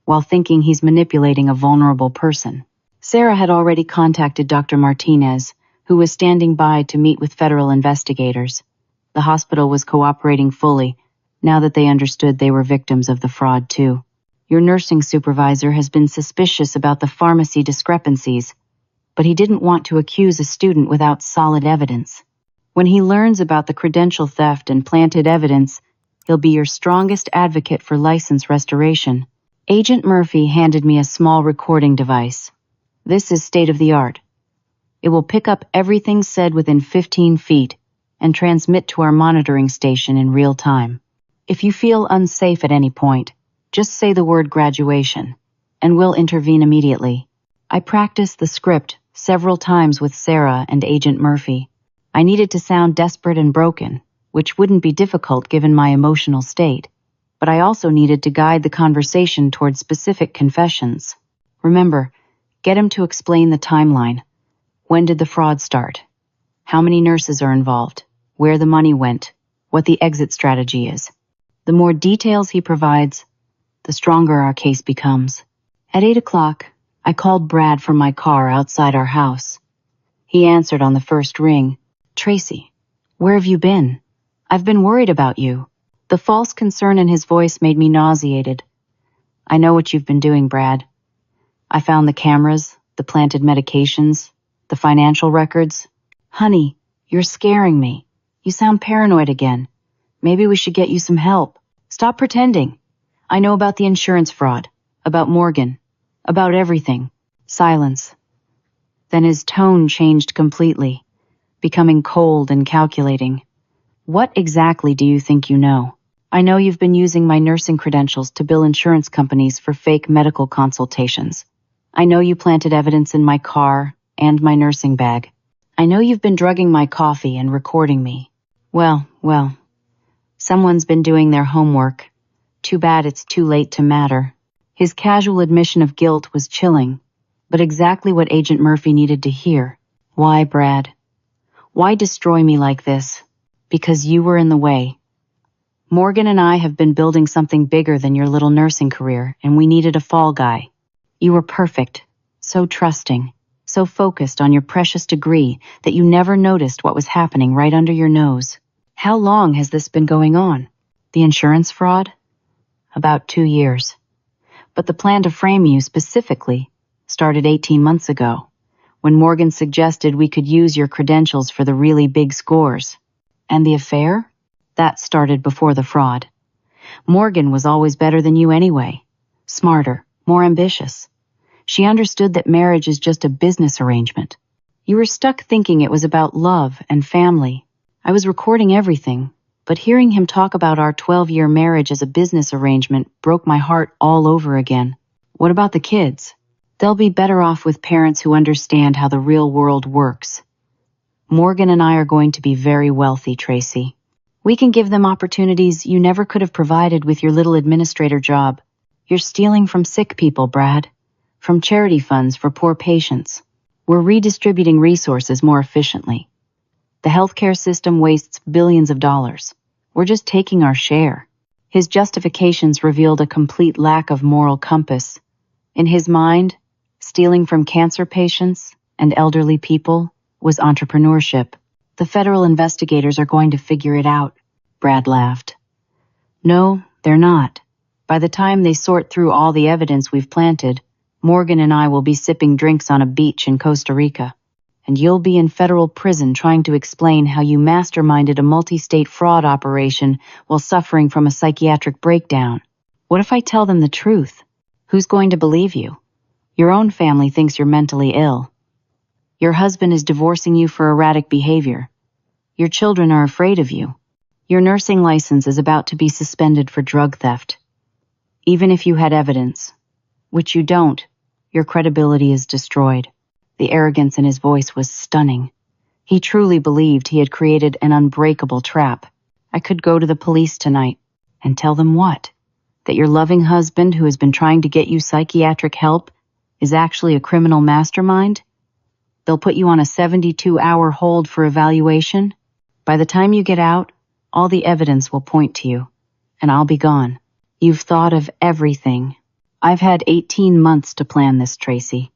Speaker 1: while thinking he's manipulating a vulnerable person. Sarah had already contacted Dr. Martinez, who was standing by to meet with federal investigators. The hospital was cooperating fully, now that they understood they were victims of the fraud too. Your nursing supervisor has been suspicious about the pharmacy discrepancies, but he didn't want to accuse a student without solid evidence. When he learns about the credential theft and planted evidence, he'll be your strongest advocate for license restoration. Agent Murphy handed me a small recording device. This is state-of-the-art. It will pick up everything said within 15 feet and transmit to our monitoring station in real time. If you feel unsafe at any point, just say the word graduation, and we'll intervene immediately. I practiced the script several times with Sarah and Agent Murphy. I needed to sound desperate and broken, which wouldn't be difficult given my emotional state, but I also needed to guide the conversation towards specific confessions. Remember, get him to explain the timeline. When did the fraud start? How many nurses are involved? Where the money went? What the exit strategy is? The more details he provides, the stronger our case becomes. At 8 o'clock, I called Brad from my car outside our house. He answered on the first ring. "Tracey, where have you been? I've been worried about you." The false concern in his voice made me nauseated. "I know what you've been doing, Brad. I found the cameras, the planted medications, the financial records." "Honey, you're scaring me. You sound paranoid again. Maybe we should get you some help." "Stop pretending. I know about the insurance fraud, about Morgan, about everything." Silence. Then his tone changed completely, becoming cold and calculating. "What exactly do you think you know? I know you've been using my nursing credentials to bill insurance companies for fake medical consultations. I know you planted evidence in my car and my nursing bag. I know you've been drugging my coffee and recording me. Well, someone's been doing their homework. Too bad it's too late to matter." His casual admission of guilt was chilling, but exactly what Agent Murphy needed to hear. "Why, Brad? Why destroy me like this?" "Because you were in the way. Morgan and I have been building something bigger than your little nursing career, and we needed a fall guy. You were perfect, so trusting, so focused on your precious degree that you never noticed what was happening right under your nose." "How long has this been going on?" "The insurance fraud? About 2 years. But the plan to frame you specifically started 18 months ago, when Morgan suggested we could use your credentials for the really big scores." "And the affair?" "That started before the fraud. Morgan was always better than you anyway. Smarter, more ambitious. She understood that marriage is just a business arrangement. You were stuck thinking it was about love and family. I was recording everything, but hearing him talk about our 12-year marriage as a business arrangement broke my heart all over again." "What about the kids?" "They'll be better off with parents who understand how the real world works. Morgan and I are going to be very wealthy, Tracey. We can give them opportunities you never could have provided with your little administrator job. You're stealing from sick people, Brad. From charity funds for poor patients. We're redistributing resources more efficiently. The healthcare system wastes billions of dollars. We're just taking our share." His justifications revealed a complete lack of moral compass. In his mind, stealing from cancer patients and elderly people was entrepreneurship. "The federal investigators are going to figure it out," Brad laughed. "No, they're not. By the time they sort through all the evidence we've planted, Morgan and I will be sipping drinks on a beach in Costa Rica. And you'll be in federal prison trying to explain how you masterminded a multi-state fraud operation while suffering from a psychiatric breakdown. What if I tell them the truth? Who's going to believe you? Your own family thinks you're mentally ill. Your husband is divorcing you for erratic behavior. Your children are afraid of you. Your nursing license is about to be suspended for drug theft. Even if you had evidence, which you don't, your credibility is destroyed." The arrogance in his voice was stunning. He truly believed he had created an unbreakable trap. "I could go to the police tonight." "And tell them what? That your loving husband, who has been trying to get you psychiatric help, is actually a criminal mastermind? They'll put you on a 72-hour hold for evaluation. By the time you get out, all the evidence will point to you, and I'll be gone. You've thought of everything. I've had 18 months to plan this, Tracey.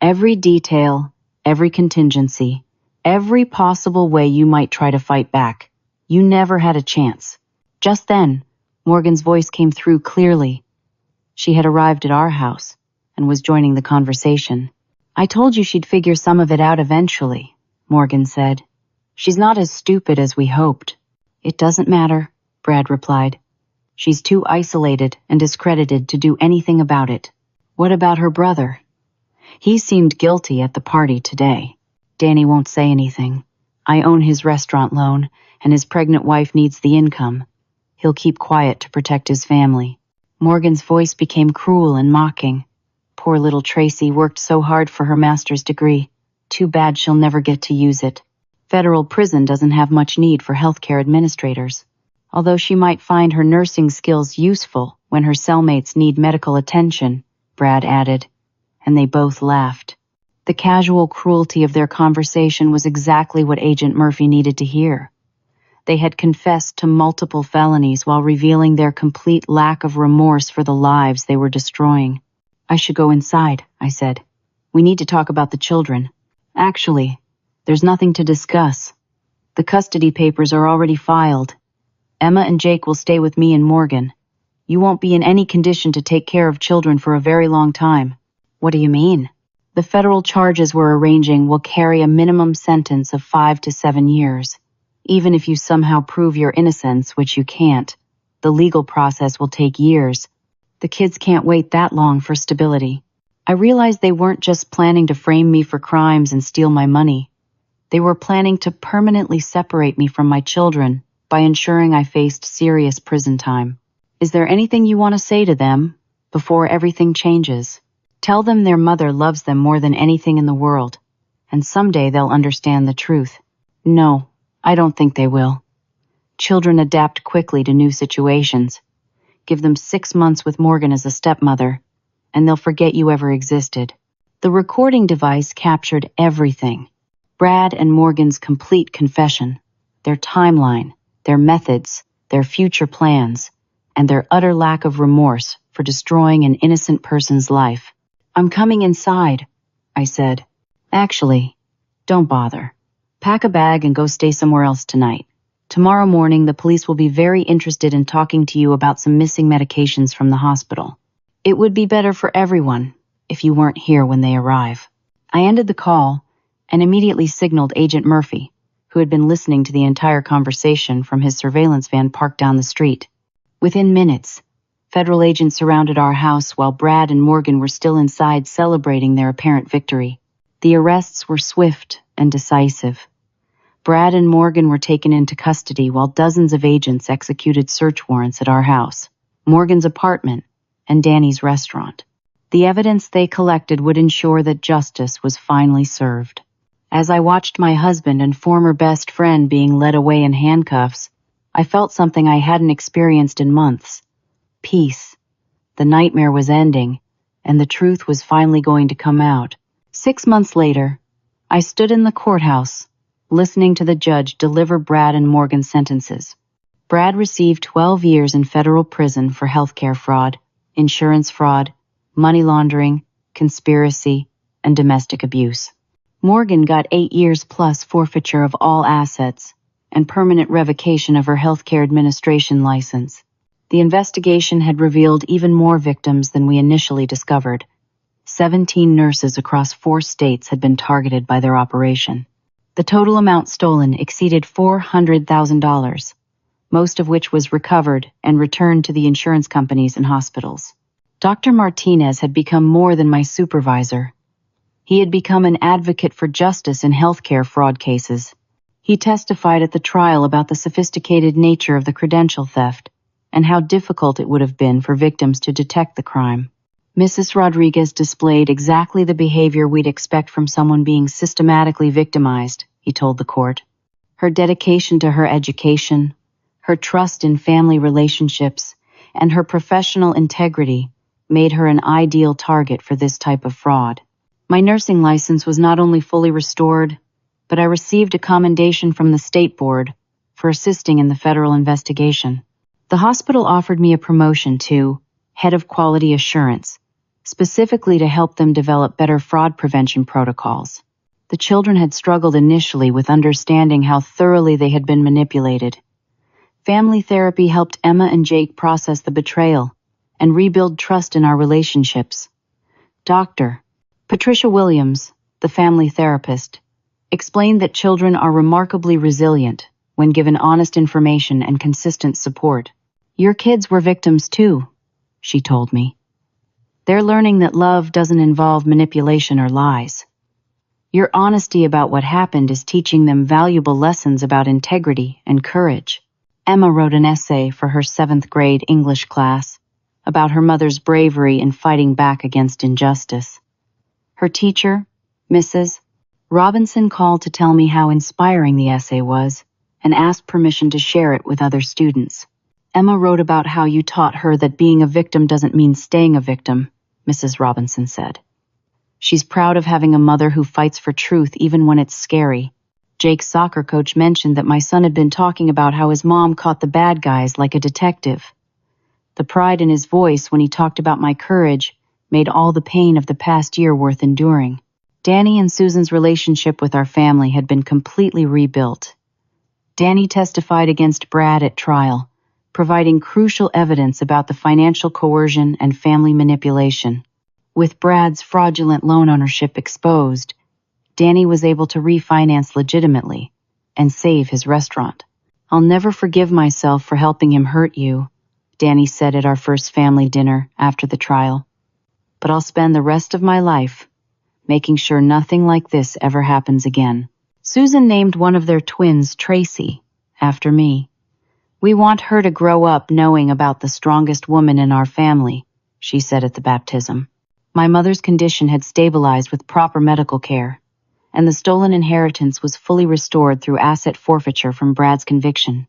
Speaker 1: Every detail, every contingency, every possible way you might try to fight back. You never had a chance." Just then, Morgan's voice came through clearly. She had arrived at our house and was joining the conversation. "I told you she'd figure some of it out eventually," Morgan said. She's not as stupid as we hoped. It doesn't matter, Brad replied. She's too isolated and discredited to do anything about it. What about her brother? He seemed guilty at the party today. Danny won't say anything. I own his restaurant loan, and his pregnant wife needs the income. He'll keep quiet to protect his family. Morgan's voice became cruel and mocking. Poor little Tracey worked so hard for her master's degree. Too bad she'll never get to use it. Federal prison doesn't have much need for healthcare administrators, although she might find her nursing skills useful when her cellmates need medical attention, Brad added, and they both laughed. The casual cruelty of their conversation was exactly what Agent Murphy needed to hear. They had confessed to multiple felonies while revealing their complete lack of remorse for the lives they were destroying. I should go inside, I said. We need to talk about the children. Actually, there's nothing to discuss. The custody papers are already filed. Emma and Jake will stay with me and Morgan. You won't be in any condition to take care of children for a very long time. What do you mean? The federal charges we're arranging will carry a minimum sentence of 5 to 7 years. Even if you somehow prove your innocence, which you can't, the legal process will take years. The kids can't wait that long for stability. I realized they weren't just planning to frame me for crimes and steal my money. They were planning to permanently separate me from my children by ensuring I faced serious prison time. Is there anything you want to say to them before everything changes? Tell them their mother loves them more than anything in the world, and someday they'll understand the truth. No, I don't think they will. Children adapt quickly to new situations. Give them 6 months with Morgan as a stepmother, and they'll forget you ever existed. The recording device captured everything. Brad and Morgan's complete confession, their timeline, their methods, their future plans, and their utter lack of remorse for destroying an innocent person's life. I'm coming inside, I said. Actually, don't bother. Pack a bag and go stay somewhere else tonight. Tomorrow morning, the police will be very interested in talking to you about some missing medications from the hospital. It would be better for everyone if you weren't here when they arrive. I ended the call and immediately signaled Agent Murphy, who had been listening to the entire conversation from his surveillance van parked down the street. Within minutes, federal agents surrounded our house while Brad and Morgan were still inside celebrating their apparent victory. The arrests were swift and decisive. Brad and Morgan were taken into custody while dozens of agents executed search warrants at our house, Morgan's apartment, and Danny's restaurant. The evidence they collected would ensure that justice was finally served. As I watched my husband and former best friend being led away in handcuffs, I felt something I hadn't experienced in months. Peace. The nightmare was ending, and the truth was finally going to come out. 6 months later, I stood in the courthouse, listening to the judge deliver Brad and Morgan's sentences. Brad received 12 years in federal prison for healthcare fraud, insurance fraud, money laundering, conspiracy, and domestic abuse. Morgan got 8 years plus forfeiture of all assets and permanent revocation of her healthcare administration license. The investigation had revealed even more victims than we initially discovered. 17 nurses across 4 states had been targeted by their operation. The total amount stolen exceeded $400,000, most of which was recovered and returned to the insurance companies and hospitals. Dr. Martinez had become more than my supervisor. He had become an advocate for justice in healthcare fraud cases. He testified at the trial about the sophisticated nature of the credential theft and how difficult it would have been for victims to detect the crime. Mrs. Rodriguez displayed exactly the behavior we'd expect from someone being systematically victimized, he told the court. Her dedication to her education, her trust in family relationships, and her professional integrity made her an ideal target for this type of fraud. My nursing license was not only fully restored, but I received a commendation from the state board for assisting in the federal investigation. The hospital offered me a promotion to head of quality assurance, specifically to help them develop better fraud prevention protocols. The children had struggled initially with understanding how thoroughly they had been manipulated. Family therapy helped Emma and Jake process the betrayal and rebuild trust in our relationships. Dr. Patricia Williams, the family therapist, explained that children are remarkably resilient when given honest information and consistent support. Your kids were victims too, she told me. They're learning that love doesn't involve manipulation or lies. Your honesty about what happened is teaching them valuable lessons about integrity and courage. Emma wrote an essay for her 7th grade English class about her mother's bravery in fighting back against injustice. Her teacher, Mrs. Robinson, called to tell me how inspiring the essay was and asked permission to share it with other students. Emma wrote about how you taught her that being a victim doesn't mean staying a victim, Mrs. Robinson said. She's proud of having a mother who fights for truth even when it's scary. Jake's soccer coach mentioned that my son had been talking about how his mom caught the bad guys like a detective. The pride in his voice when he talked about my courage made all the pain of the past year worth enduring. Danny and Susan's relationship with our family had been completely rebuilt. Danny testified against Brad at trial, providing crucial evidence about the financial coercion and family manipulation. With Brad's fraudulent loan ownership exposed, Danny was able to refinance legitimately and save his restaurant. I'll never forgive myself for helping him hurt you, Danny said at our first family dinner after the trial. But I'll spend the rest of my life making sure nothing like this ever happens again. Susan named one of their twins Tracey, after me. We want her to grow up knowing about the strongest woman in our family, she said at the baptism. My mother's condition had stabilized with proper medical care, and the stolen inheritance was fully restored through asset forfeiture from Brad's conviction.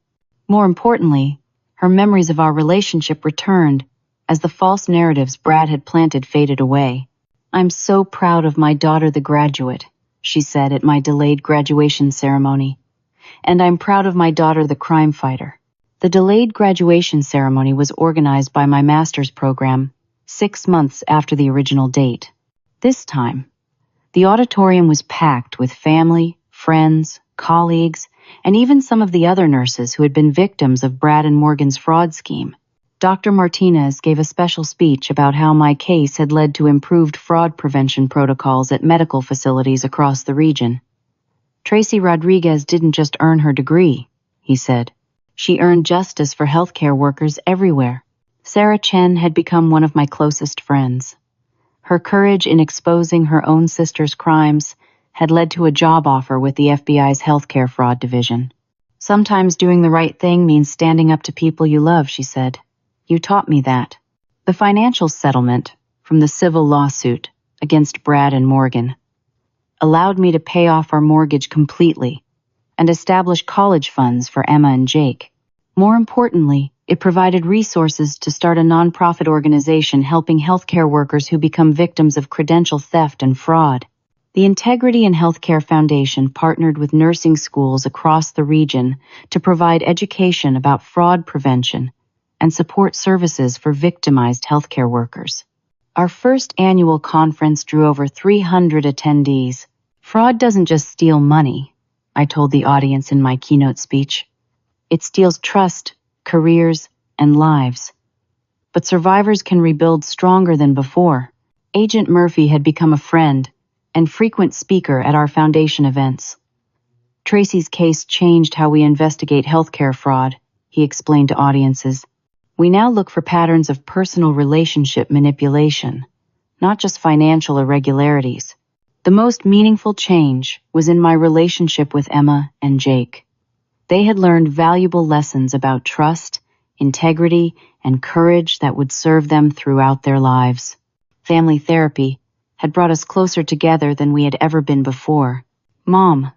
Speaker 1: More importantly, her memories of our relationship returned as the false narratives Brad had planted faded away. I'm so proud of my daughter, the graduate, she said at my delayed graduation ceremony. And I'm proud of my daughter, the crime fighter. The delayed graduation ceremony was organized by my master's program 6 months after the original date. This time, the auditorium was packed with family, friends, colleagues, and even some of the other nurses who had been victims of Brad and Morgan's fraud scheme. Dr. Martinez gave a special speech about how my case had led to improved fraud prevention protocols at medical facilities across the region. Tracey Rodriguez didn't just earn her degree, he said. She earned justice for healthcare workers everywhere. Sarah Chen had become one of my closest friends. Her courage in exposing her own sister's crimes had led to a job offer with the FBI's healthcare fraud division. Sometimes doing the right thing means standing up to people you love, she said. You taught me that. The financial settlement from the civil lawsuit against Brad and Morgan allowed me to pay off our mortgage completely and establish college funds for Emma and Jake. More importantly, it provided resources to start a nonprofit organization helping healthcare workers who become victims of credential theft and fraud. The Integrity in Healthcare Foundation partnered with nursing schools across the region to provide education about fraud prevention and support services for victimized healthcare workers. Our first annual conference drew over 300 attendees. Fraud doesn't just steal money, I told the audience in my keynote speech. It steals trust, careers, and lives. But survivors can rebuild stronger than before. Agent Murphy had become a friend and frequent speaker at our foundation events. Tracey's case changed how we investigate healthcare fraud, he explained to audiences. We now look for patterns of personal relationship manipulation, not just financial irregularities. The most meaningful change was in my relationship with Emma and Jake. They had learned valuable lessons about trust, integrity, and courage that would serve them throughout their lives. Family therapy had brought us closer together than we had ever been before. Mom,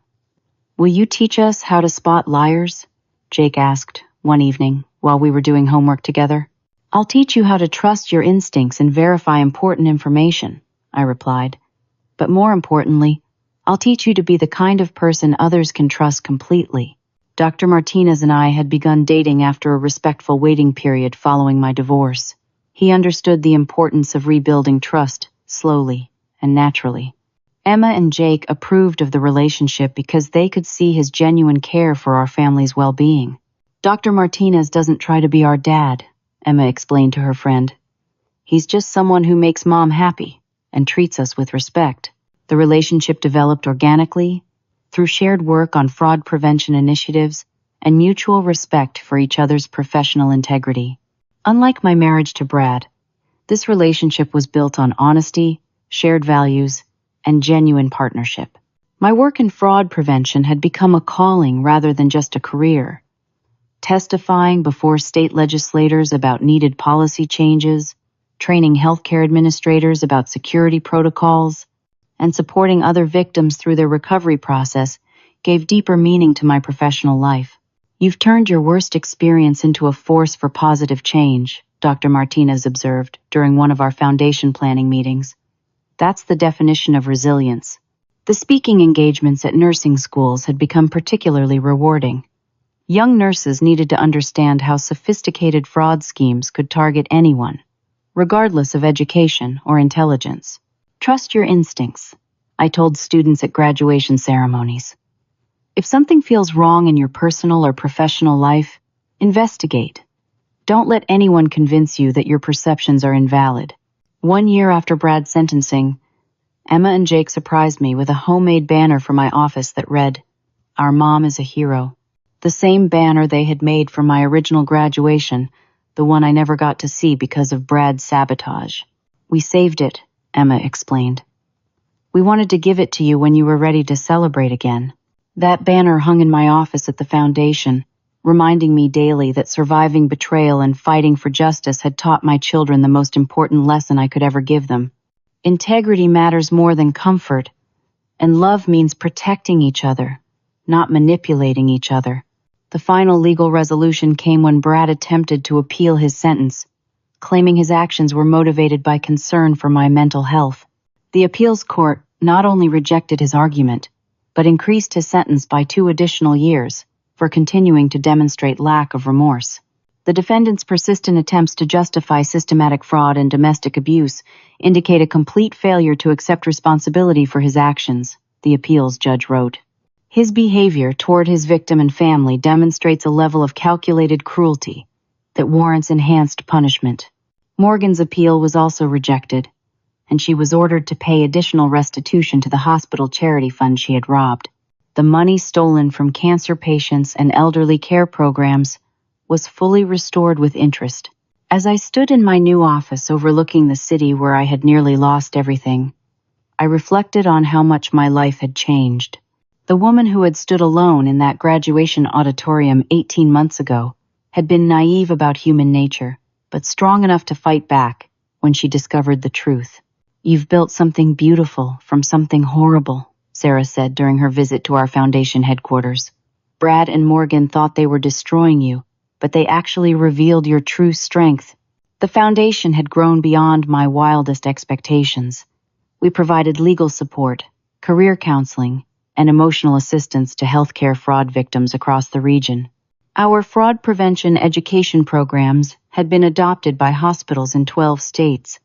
Speaker 1: will you teach us how to spot liars? Jake asked one evening while we were doing homework together. I'll teach you how to trust your instincts and verify important information, I replied. But more importantly, I'll teach you to be the kind of person others can trust completely. Dr. Martinez and I had begun dating after a respectful waiting period following my divorce. He understood the importance of rebuilding trust slowly and naturally. Emma and Jake approved of the relationship because they could see his genuine care for our family's well-being. Dr. Martinez doesn't try to be our dad, Emma explained to her friend. He's just someone who makes Mom happy and treats us with respect. The relationship developed organically, through shared work on fraud prevention initiatives and mutual respect for each other's professional integrity. Unlike my marriage to Brad, this relationship was built on honesty, shared values, and genuine partnership. My work in fraud prevention had become a calling rather than just a career. Testifying before state legislators about needed policy changes, training healthcare administrators about security protocols, and supporting other victims through their recovery process gave deeper meaning to my professional life. You've turned your worst experience into a force for positive change, Dr. Martinez observed during one of our foundation planning meetings. That's the definition of resilience. The speaking engagements at nursing schools had become particularly rewarding. Young nurses needed to understand how sophisticated fraud schemes could target anyone, regardless of education or intelligence. Trust your instincts, I told students at graduation ceremonies. If something feels wrong in your personal or professional life, investigate. Don't let anyone convince you that your perceptions are invalid. 1 year after Brad's sentencing, Emma and Jake surprised me with a homemade banner for my office that read, "Our mom is a hero." The same banner they had made for my original graduation, the one I never got to see because of Brad's sabotage. "We saved it," Emma explained. "We wanted to give it to you when you were ready to celebrate again." That banner hung in my office at the foundation, reminding me daily that surviving betrayal and fighting for justice had taught my children the most important lesson I could ever give them. Integrity matters more than comfort, and love means protecting each other, not manipulating each other. The final legal resolution came when Brad attempted to appeal his sentence, claiming his actions were motivated by concern for my mental health. The appeals court not only rejected his argument, but increased his sentence by 2 additional years for continuing to demonstrate lack of remorse. The defendant's persistent attempts to justify systematic fraud and domestic abuse indicate a complete failure to accept responsibility for his actions, the appeals judge wrote. His behavior toward his victim and family demonstrates a level of calculated cruelty that warrants enhanced punishment. Morgan's appeal was also rejected, and she was ordered to pay additional restitution to the hospital charity fund she had robbed. The money stolen from cancer patients and elderly care programs was fully restored with interest. As I stood in my new office overlooking the city where I had nearly lost everything, I reflected on how much my life had changed. The woman who had stood alone in that graduation auditorium 18 months ago had been naive about human nature, but strong enough to fight back when she discovered the truth. "You've built something beautiful from something horrible," Sarah said during her visit to our foundation headquarters. "Brad and Morgan thought they were destroying you, but they actually revealed your true strength." The foundation had grown beyond my wildest expectations. We provided legal support, career counseling, and emotional assistance to healthcare fraud victims across the region. Our fraud prevention education programs had been adopted by hospitals in 12 states.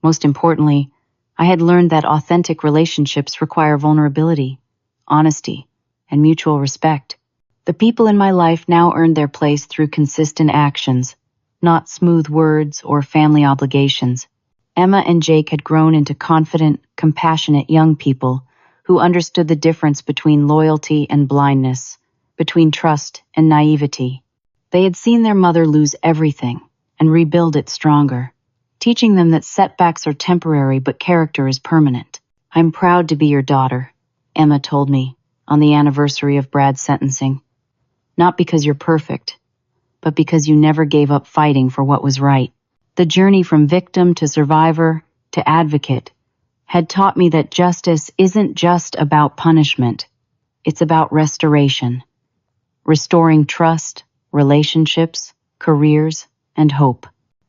Speaker 1: Most importantly, I had learned that authentic relationships require vulnerability, honesty, and mutual respect. The people in my life now earned their place through consistent actions, not smooth words or family obligations. Emma and Jake had grown into confident, compassionate young people who understood the difference between loyalty and blindness, between trust and naivety. They had seen their mother lose everything and rebuild it stronger, teaching them that setbacks are temporary but character is permanent. "I'm proud to be your daughter," Emma told me on the anniversary of Brad's sentencing. "Not because you're perfect, but because you never gave up fighting for what was right." The journey from victim to survivor to advocate had taught me that justice isn't just about punishment. It's about restoration, restoring trust, relationships, careers, and hope.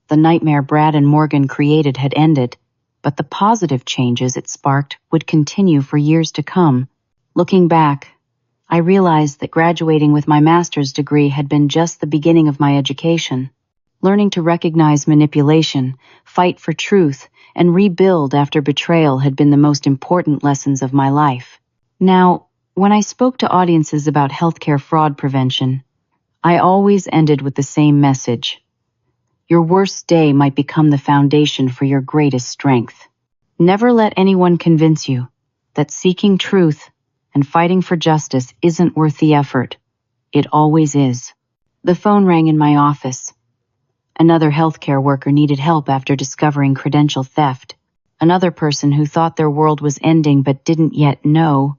Speaker 1: The nightmare Brad and Morgan created had ended, but the positive changes it sparked would continue for years to come. Looking back, I realized that graduating with my master's degree had been just the beginning of my education. Learning to recognize manipulation, fight for truth, and rebuild after betrayal had been the most important lessons of my life. Now, when I spoke to audiences about healthcare fraud prevention, I always ended with the same message. Your worst day might become the foundation for your greatest strength. Never let anyone convince you that seeking truth and fighting for justice isn't worth the effort. It always is. The phone rang in my office. Another healthcare worker needed help after discovering credential theft. Another person who thought their world was ending but didn't yet know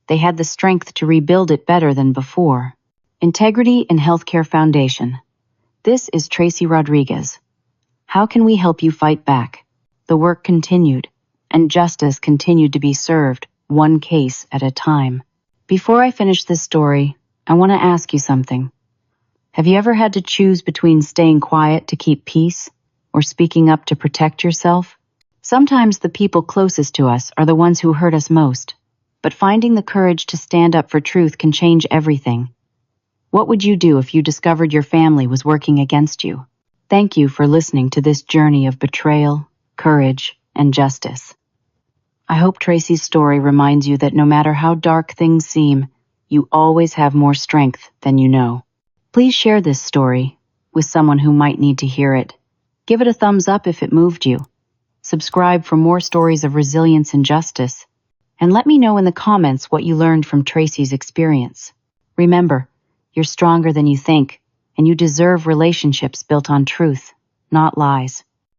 Speaker 1: they had the strength to rebuild it better than before. Integrity in Healthcare Foundation. This is Tracey Rodriguez. How can we help you fight back? The work continued, and justice continued to be served, one case at a time. Before I finish this story, I want to ask you something. Have you ever had to choose between staying quiet to keep peace or speaking up to protect yourself? Sometimes the people closest to us are the ones who hurt us most, but finding the courage to stand up for truth can change everything. What would you do if you discovered your family was working against you? Thank you for listening to this journey of betrayal, courage, and justice. I hope Tracey's story reminds you that no matter how dark things seem, you always have more strength than you know. Please share this story with someone who might need to hear it. Give it a thumbs up if it moved you. Subscribe for more stories of resilience and justice. And let me know in the comments what you learned from Tracey's experience. Remember, you're stronger than you think, and you deserve relationships built on truth, not lies.